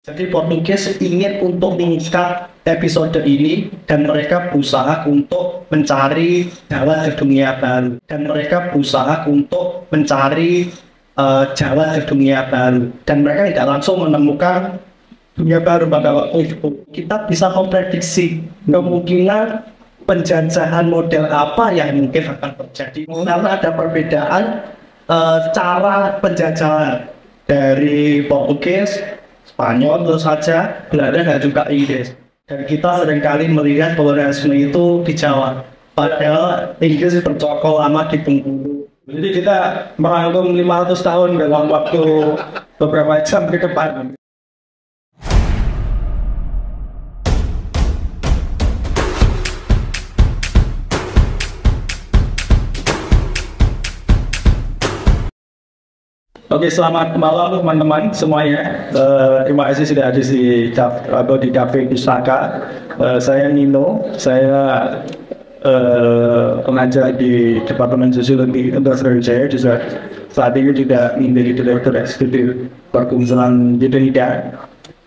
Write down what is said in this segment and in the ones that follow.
Jadi Portugis ingin untuk mengikat episode ini dan mereka berusaha untuk mencari jalan ke dunia baru dan mereka berusaha untuk mencari jalan ke dunia baru dan mereka tidak langsung menemukan dunia baru pada waktu itu. Kita bisa memprediksi kemungkinan penjajahan model apa yang mungkin akan terjadi karena ada perbedaan cara penjajahan dari Portugis, Spanyol tentu saja, Belanda dan juga Inggris. Dan kita seringkali melihat kolonialisme itu di Jawa. Padahal Inggris bercokol lama di Bengkulu. Jadi kita merangkum 500 tahun dalam waktu beberapa jam ke depan. Oke, selamat malam teman-teman semuanya. Terima kasih sudah hadir di Cafe Pustaka. Saya Nino, saya pengajar di Departemen Sosiologi Universitas Jaya, juga saat ini juga menjadi Direktur Eksekutif Perkumpulan Indonesia.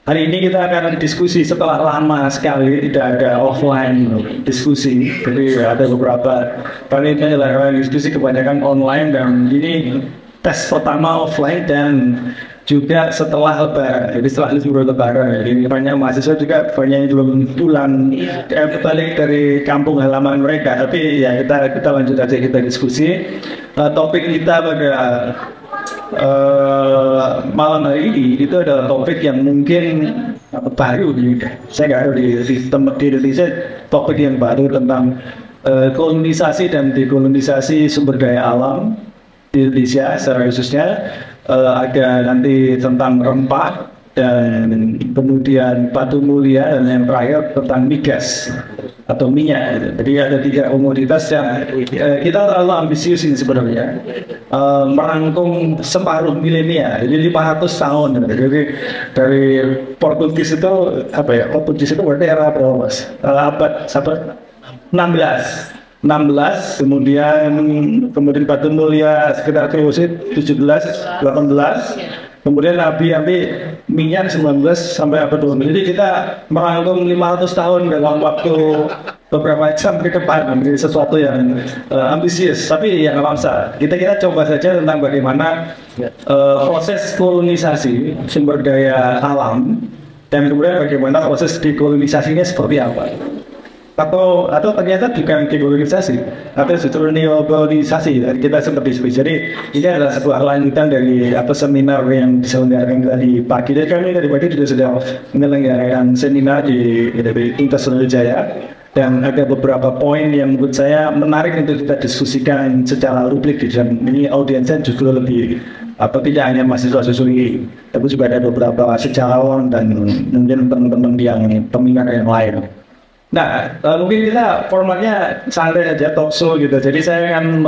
Hari ini kita akan diskusi setelah lama sekali tidak ada offline diskusi. Jadi ada beberapa kali ini diskusi kebanyakan online dan ini tes pertama offline dan juga setelah lebaran, jadi setelah libur lebaran. Jadi banyak mahasiswa juga banyak yang belum pulang balik dari kampung halaman mereka. Tapi ya kita lanjut aja, kita diskusi. Topik kita pada malam hari ini itu adalah topik yang mungkin baru saya nggak tahu di tempat di Indonesia, topik yang baru tentang kolonisasi dan dekolonisasi sumber daya alam di Indonesia secara khususnya. Ada nanti tentang rempah dan kemudian batu mulia dan yang terakhir tentang migas atau minyak. Jadi ada 3 komoditas yang kita terlalu ambisius ini sebenarnya, merangkum separuh milenial, jadi 500 tahun. Jadi dari Portugis itu Portugis itu berarti era berapa mas? Abad 16, kemudian batu mulia sekitar 17, 18, kemudian Nabi minyak 19 sampai abad 20. Jadi kita merangkum 500 tahun dalam waktu beberapa jam ke depan. Ini sesuatu yang ambisius, tapi ya nggak maksa. Kita coba saja tentang bagaimana proses kolonisasi sumber daya alam dan kemudian bagaimana proses dekolonisasinya seperti apa. Atau ternyata bukan dekolonisasi, tapi justru neokolonisasi. Kita seperti itu. Jadi ini adalah sebuah lanjutan dari seminar yang diselenggarakan tadi pagi. Dan kami tadi pagi juga sudah menyelenggarakan seminar di Universitas Jaya, dan ada beberapa poin yang menurut saya menarik untuk kita diskusikan secara publik. Dan ini audiensnya justru lebih tidak hanya mahasiswa sosiologi, tapi juga ada beberapa sejarawan dan mungkin teman-teman yang peminat yang lain. Nah, mungkin kita formatnya santai aja, talk show gitu. Jadi saya akan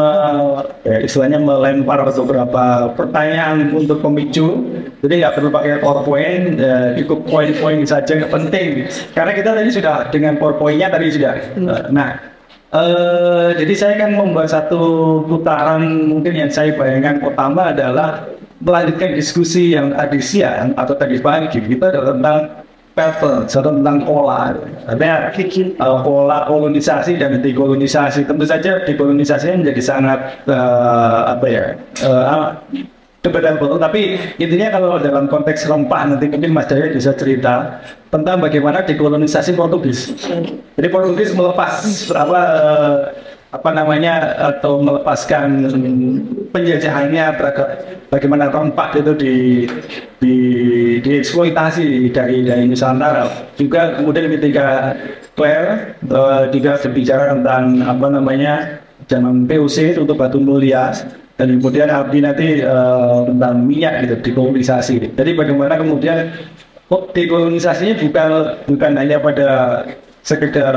istilahnya melempar beberapa pertanyaan untuk pemicu. Jadi nggak perlu pakai PowerPoint, cukup poin-poin saja yang penting. Karena kita tadi sudah dengan PowerPoint-nya tadi sudah. Jadi saya akan membuat satu putaran mungkin yang saya bayangkan pertama adalah melanjutkan diskusi yang tadi siang atau tadi pagi. Kita adalah tentang pattern, tentang pola, pola kolonisasi dan dekolonisasi. Tentu saja dekolonisasinya menjadi sangat debatable, tapi intinya kalau dalam konteks rempah nanti mungkin Mas Jaya bisa cerita tentang bagaimana dekolonisasi Portugis. Jadi Portugis melepas atau melepaskan penjajahannya terhadap bagaimana rempah itu dieksploitasi dari Nusantara. Juga kemudian ketika Claire juga berbicara tentang zaman POC untuk batu mulia, dan kemudian Abdi nanti tentang minyak gitu, dekolonisasi. Jadi bagaimana kemudian dekolonisasinya bukan hanya pada sekedar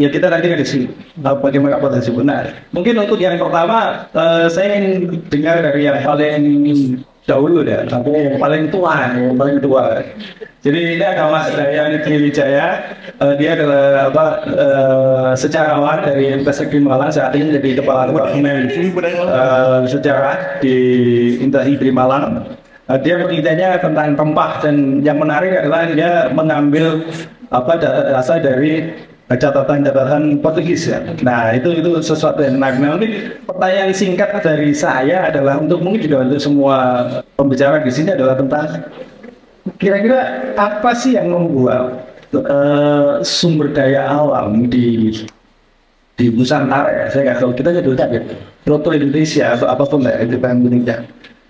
ya kita nanti di sini bagaimana potensi benar. Mungkin untuk yang pertama saya ingin dengar dari yang paling dahulu ya, tapi yang paling tua. Jadi ini adalah Mas Dayan Wijaya. Dia adalah sejarawan dari Universitas Malang, saat ini jadi kepala departemen sejarah di Universitas Malang. Dia penelitiannya tentang rempah dan yang menarik adalah dia mengambil asal dari catatan-catatan Portugis ya. Nah itu sesuatu yang menarik. Nah, ini pertanyaan singkat dari saya adalah mungkin juga untuk semua pembicara di sini adalah tentang kira-kira apa sih yang membuat sumber daya alam di Nusantara ya, saya nggak tahu, kita nyebutnya gitu, Proto Indonesia atau apapun lah itu yang Indonesia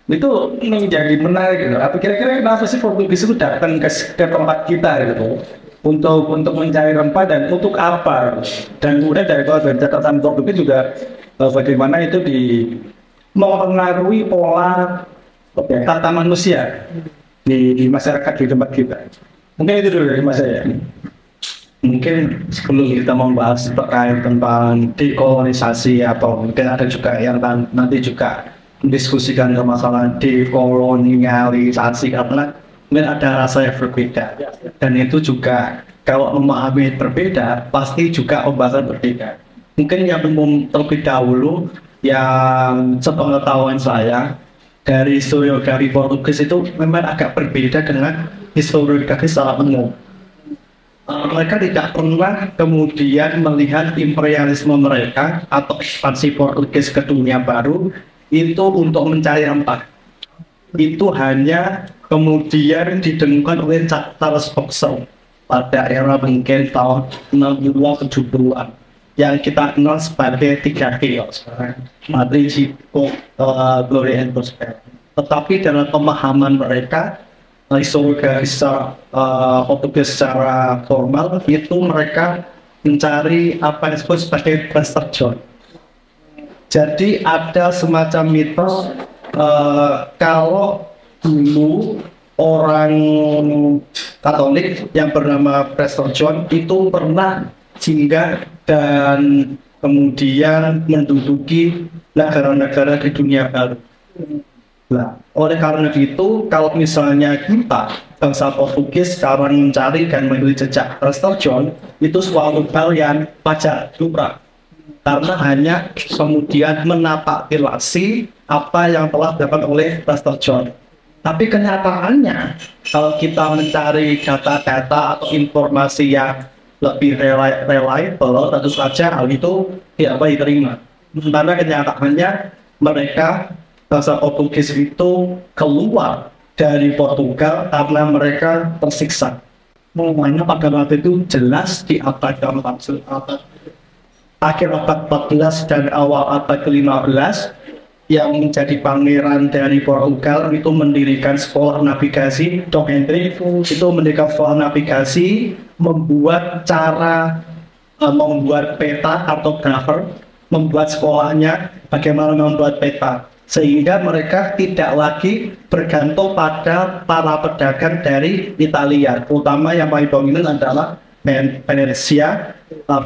itu menjadi menarik gitu. Apa kira-kira kenapa sih Portugis itu datang ke tempat kita gitu untuk mencari rempah dan untuk apa? Dan kemudian dari catatan Portugis juga bagaimana itu mempengaruhi pola tata manusia di masyarakat di tempat kita. Mungkin itu dulu dari mas saya. Mungkin sebelum kita membahas terkait tentang dekolonisasi atau mungkin ada juga yang nanti juga mendiskusikan masalah dekolonialisasi karena mungkin ada rasa yang berbeda dan itu juga kalau memahami berbeda pasti juga pembahasan berbeda. Mungkin yang umum terlebih dahulu yang sepengetahuan saya dari historiografi Portugis itu memang agak berbeda dengan historiografi secara umum. Mereka tidak pernah kemudian melihat imperialisme mereka atau ekspansi Portugis ke dunia baru itu untuk mencari rempah. Itu hanya kemudian ditemukan oleh Charles Fox pada era mungkin tahun 60-70-an yang kita kenal sebagai 3 chaos, Madrid, Chico, Gloria, and Prosperity. Tetapi dalam pemahaman mereka historiografi Portugis secara formal itu mereka mencari apa yang disebut sebagai Prester John. Jadi ada semacam mitos kalau dulu orang Katolik yang bernama Prester John itu pernah singgah dan kemudian menduduki negara-negara di dunia baru. Nah, oleh karena itu, kalau misalnya kita bangsa Portugis sekarang mencari dan menulis jejak Prester John, itu suatu hal yang wajar, lumrah. Karena hanya kemudian menapaktilasi apa yang telah dilakukan oleh Prester John. Tapi kenyataannya, kalau kita mencari data-data atau informasi yang lebih reliable, tentu saja hal itu tidak baik diterima. Karena kenyataannya mereka bangsa Portugis itu keluar dari Portugal karena mereka tersiksa. Namanya pada waktu itu jelas di akhir abad 14 dan awal abad ke-15 yang menjadi pangeran dari Portugal itu mendirikan sekolah navigasi, Dom Henry itu mendirikan sekolah navigasi, membuat peta kartografer, membuat sekolahnya bagaimana membuat peta. Sehingga mereka tidak lagi bergantung pada para pedagang dari Italia, terutama yang paling dominan adalah Venezia,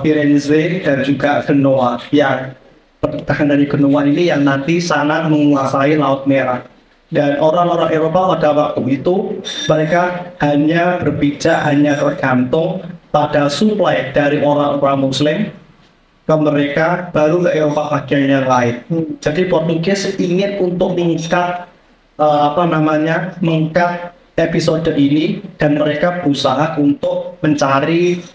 Firenze, dan juga Genoa. Yang pedagang dari Genoa ini yang nanti sangat menguasai Laut Merah. Dan orang-orang Eropa pada waktu itu mereka hanya berpijak, hanya tergantung pada suplai dari orang-orang Muslim ke mereka, baru ke Eropa bagian yang lain. Jadi Portugis ingin untuk mengikat mengikat episode ini dan mereka berusaha untuk mencari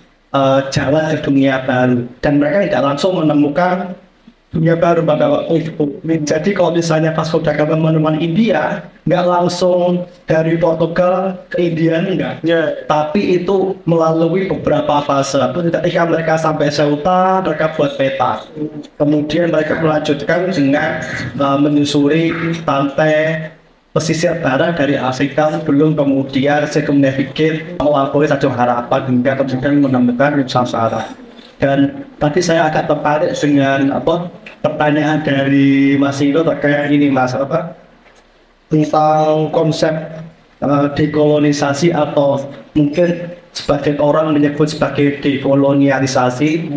jalan ke dunia baru dan mereka tidak langsung menemukan dunia baru pada waktu itu. Jadi kalau misalnya pas perdagangan teman-teman India nggak langsung dari Portugal ke India enggak, tapi itu melalui beberapa fase. Ketika mereka sampai Ceuta, mereka buat peta. Kemudian mereka melanjutkan dengan menyusuri pantai pesisir barat dari Afrika, belum kemudian circumnavigate melampaui Tanjung Harapan hingga kemudian menemukan Nusantara. Dan tadi saya agak tertarik dengan pertanyaan dari Mas Indo terkait ini Mas tentang konsep dekolonisasi atau mungkin sebagian orang menyebut sebagai dekolonialisasi.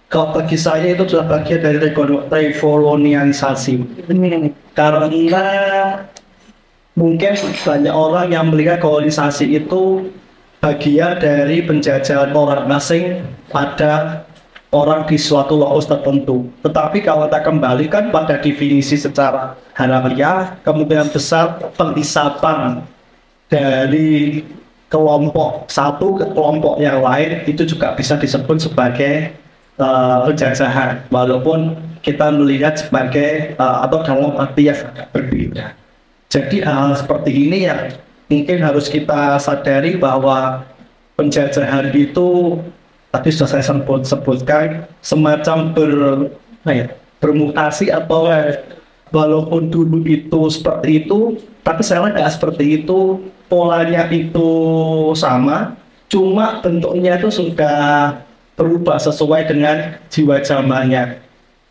Kalau bagi saya itu sudah bagian dari rekolonialisasi karena mungkin banyak orang yang melihat kolonisasi itu bagian dari penjajahan orang asing pada orang di suatu lokus tertentu. Tetapi kalau kita kembalikan pada definisi secara harfiah, kemungkinan besar pengisapan dari kelompok satu ke kelompok yang lain itu juga bisa disebut sebagai penjajahan, walaupun kita melihat sebagai atau dalam arti yang berbeda. Jadi hal seperti ini yang mungkin harus kita sadari bahwa penjajahan itu tadi sudah saya sebutkan semacam bermutasi atau walaupun dulu itu seperti itu, tapi sekarang nggak seperti itu, polanya itu sama, cuma bentuknya itu sudah berubah sesuai dengan jiwa zamannya.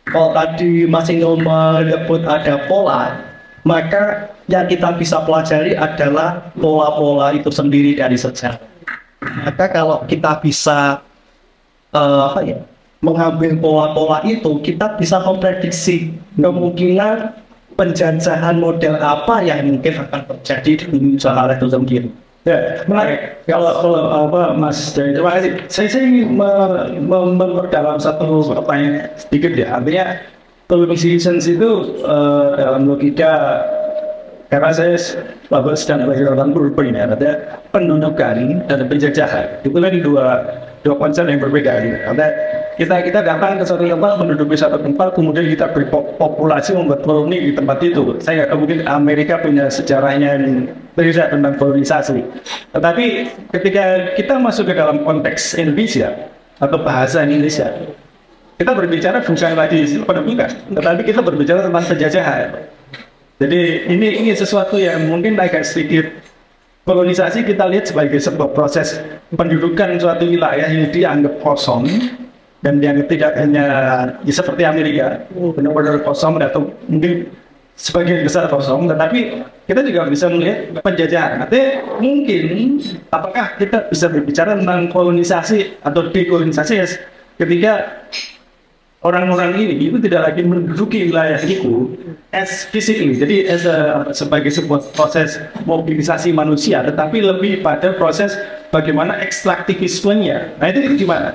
Kalau tadi masih menyebut ada pola, maka yang kita bisa pelajari adalah pola-pola itu sendiri dari sejarah. Maka kalau kita bisa mengambil pola-pola itu, kita bisa memprediksi kemungkinan penjajahan model apa yang mungkin akan terjadi di Indonesia itu sendiri. Ya, menarik. Kalau Mas Jai, terima kasih. Saya ingin memperdalam satu pertanyaan sedikit ya. Artinya political citizens itu dalam logika, karena saya sedang belajar tentang urban ya, ada pendudukan dan penjajahan. Itu kan dua konsep yang berbeda. Karena kita datang ke suatu tempat, menduduki satu tempat, kemudian kita berpopulasi membuat koloni di tempat itu. Saya nggak mungkin Amerika punya sejarahnya yang berbeda tentang kolonisasi. Tetapi ketika kita masuk ke dalam konteks Indonesia atau bahasa Indonesia, kita berbicara bukan lagi pendudukan, tetapi kita berbicara tentang penjajahan. Jadi ini sesuatu yang mungkin agak sedikit. Kolonisasi kita lihat sebagai sebuah proses pendudukan suatu wilayah yang dianggap kosong dan yang tidak hanya ya, seperti Amerika benar-benar kosong atau mungkin sebagian besar kosong, tetapi kita juga bisa melihat penjajahan. Artinya mungkin apakah kita bisa berbicara tentang kolonisasi atau dekolonisasi ketika orang-orang ini itu tidak lagi menduduki wilayah itu as physically, jadi sebagai sebuah proses mobilisasi manusia, tetapi lebih pada proses bagaimana ekstraktivismenya. Nah itu gimana?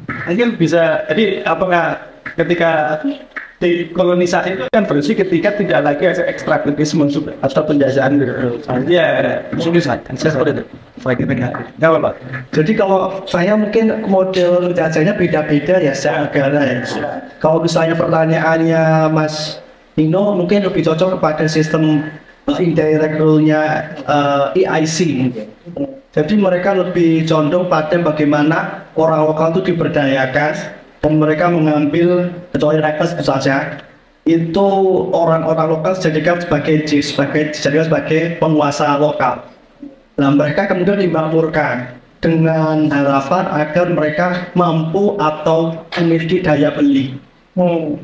Mungkin bisa, jadi apakah ketika dekolonisasi itu kan berarti ketika tidak lagi ada ekstraktivisme atau penjajahan ya nggak apa-apa. Jadi kalau saya mungkin model penjajahannya beda-beda ya secara negara ya. Kalau misalnya pertanyaannya Mas Nino mungkin lebih cocok kepada sistem indirect rule-nya EIC. Jadi mereka lebih condong pada bagaimana orang lokal itu diberdayakan dan mereka mengambil, kecuali rakyat saja, itu orang-orang lokal dijadikan sebagai penguasa lokal. Nah mereka kemudian dimakmurkan dengan harapan agar mereka mampu atau memiliki daya beli.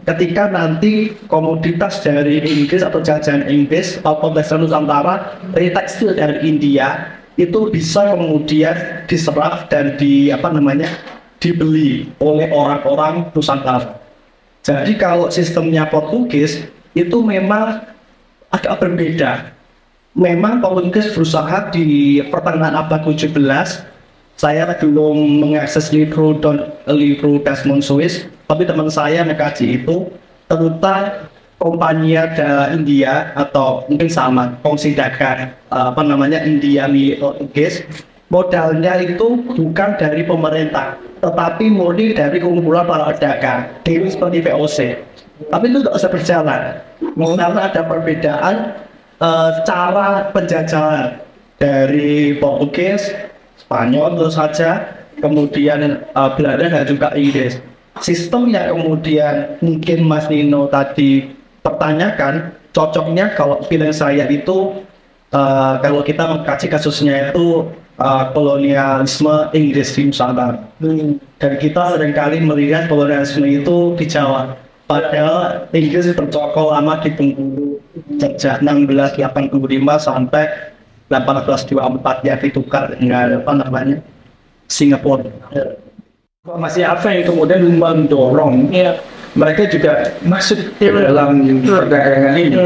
Ketika nanti komoditas dari Inggris atau jajahan Inggris atau Western Nusantara dari tekstil dari India itu bisa kemudian diserap dan dibeli oleh orang-orang Nusantara. Jadi kalau sistemnya Portugis itu memang agak berbeda. Memang Portugis berusaha di pertengahan abad 17. Saya belum mengakses libro Desmond Swiss, tapi teman saya mengkaji itu tentang Kompania India atau mungkin sama kongsi dagang India di Portugis. Modalnya itu bukan dari pemerintah, tetapi murni dari kumpulan para pedagang, seperti VOC. Tapi itu tidak bisa berjalan, karena ada perbedaan cara penjajahan dari Portugis, Spanyol tentu saja, kemudian Belanda dan juga Inggris. Sistem yang kemudian mungkin Mas Nino tadi pertanyakan, cocoknya kalau pilihan saya itu kalau kita mengkaji kasusnya itu kolonialisme Inggris di Nusantara. Dan kita seringkali melihat kolonialisme itu di Jawa. Padahal Inggris bercokol lama di Bengkulu sejak 1685 sampai 1824 yang ditukar dengan Singapura. Masih apa yang kemudian mendorong mereka juga masuk dalam perdagangan ini?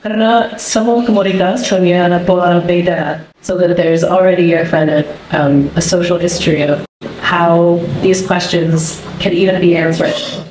Karena semua komoditas punya pola beda, so that there's already a kind of a social history of how these questions can even be answered.